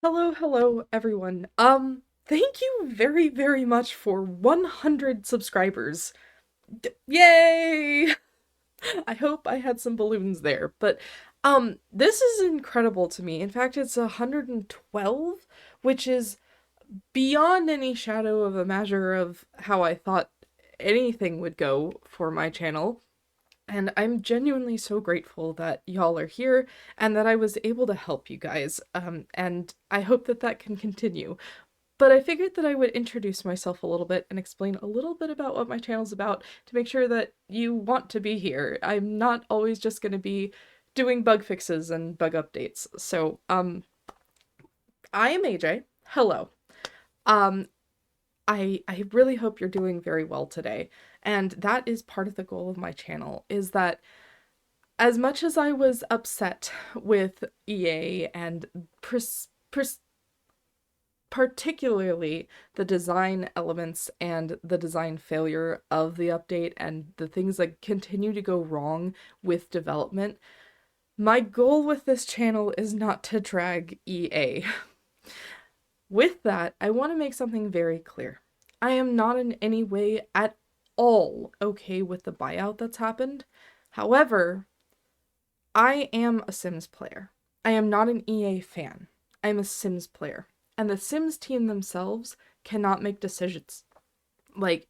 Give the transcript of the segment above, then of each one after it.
Hello, everyone. Thank you very, very much for 100 subscribers. Yay! I hope I had some balloons there, but this is incredible to me. In fact, it's 112, which is beyond any shadow of a measure of how I thought anything would go for my channel. And I'm genuinely so grateful that y'all are here and that I was able to help you guys. And I hope that that can continue. But I figured that I would introduce myself a little bit and explain a little bit about what my channel's about to make sure that you want to be here. I'm not always just going to be doing bug fixes and bug updates. So, I am AJ. Hello. Um, I really hope you're doing very well today. And that is part of the goal of my channel, is that as much as I was upset with EA and particularly the design elements and the design failure of the update and the things that continue to go wrong with development, my goal with this channel is not to drag EA. With that, I want to make something very clear. I am not in any way at all okay with the buyout that's happened. However, I am a Sims player. I am not an EA fan. I'm a Sims player. And the Sims team themselves cannot make decisions. Like,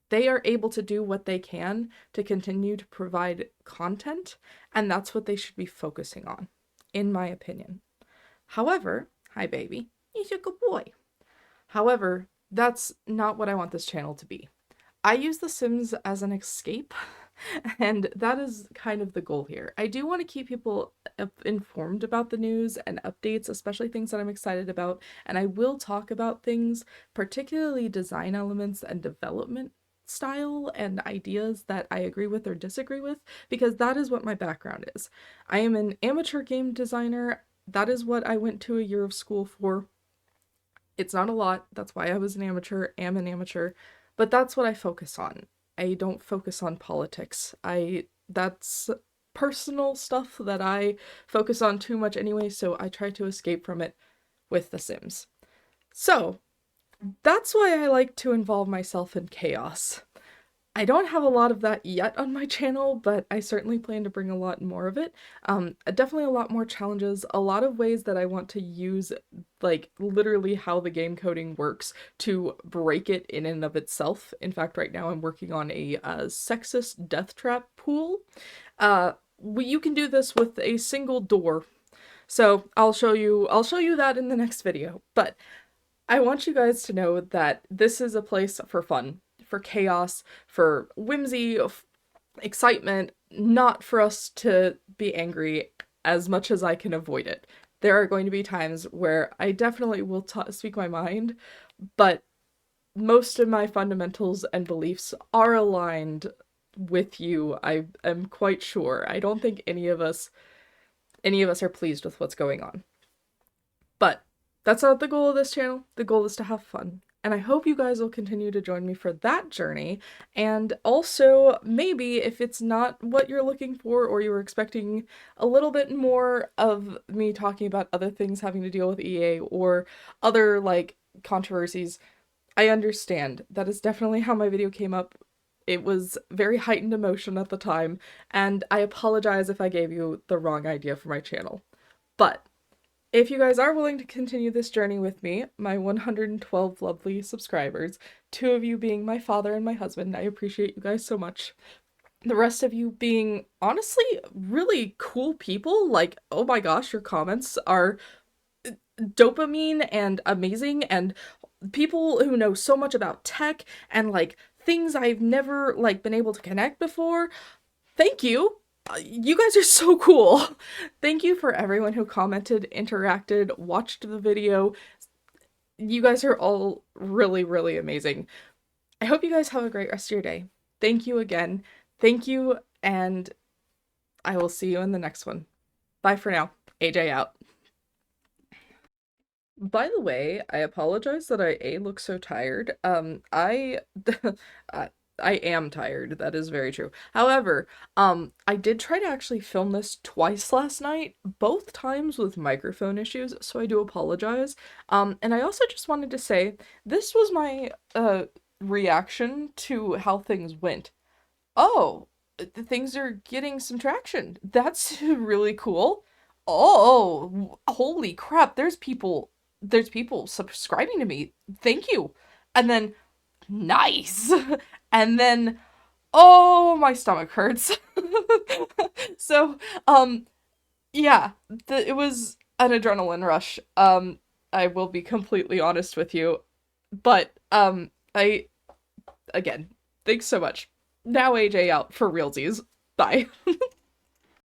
they are able to do what they can to continue to provide content, and that's what they should be focusing on, in my opinion. However, hi baby, he's a good boy. However, that's not what I want this channel to be. I use The Sims as an escape, and that is kind of the goal here. I do want to keep people informed about the news and updates, especially things that I'm excited about, and I will talk about things, particularly design elements and development style and ideas that I agree with or disagree with, because that is what my background is. I am an amateur game designer. That is what I went to a year of school for. It's not a lot. That's why I was am an amateur, but that's what I focus on. I don't focus on politics. That's personal stuff that I focus on too much anyway, so I try to escape from it with The Sims. So, that's why I like to involve myself in chaos. I don't have a lot of that yet on my channel, but I certainly plan to bring a lot more of it. Definitely a lot more challenges, a lot of ways that I want to use, like, literally how the game coding works to break it in and of itself. In fact, right now I'm working on a sexist death trap pool. You can do this with a single door. So I'll show you that in the next video. But I want you guys to know that this is a place for fun, for chaos, for whimsy, excitement, not for us to be angry as much as I can avoid it. There are going to be times where I definitely will speak my mind, but most of my fundamentals and beliefs are aligned with you. I am quite sure. I don't think any of us are pleased with what's going on. But that's not the goal of this channel. The goal is to have fun. And I hope you guys will continue to join me for that journey. And also, maybe if it's not what you're looking for, or you were expecting a little bit more of me talking about other things having to deal with EA or other, like, controversies, I understand. That is definitely how my video came up. It was very heightened emotion at the time, and I apologize if I gave you the wrong idea for my channel. But if you guys are willing to continue this journey with me, my 112 lovely subscribers, 2 of you being my father and my husband, I appreciate you guys so much. The rest of you being, honestly, really cool people. Like, oh my gosh, your comments are dopamine and amazing, and people who know so much about tech and, like, things I've never, like, been able to connect before. Thank you. You guys are so cool. Thank you for everyone who commented, interacted, watched the video. You guys are all really, really amazing. I hope you guys have a great rest of your day. Thank you again. Thank you, and I will see you in the next one. Bye for now. AJ out. By the way, I apologize that I look so tired. I I am tired. That is very true. However, I did try to actually film this twice last night, both times with microphone issues, so I do apologize. And I also just wanted to say this was my reaction to how things went. Oh, the things are getting some traction. That's really cool. Oh, holy crap, there's people subscribing to me. Thank you. And then nice. And then oh, my stomach hurts. So, yeah, it was an adrenaline rush. I will be completely honest with you, but I again, thanks so much. Now AJ out for realsies. Bye.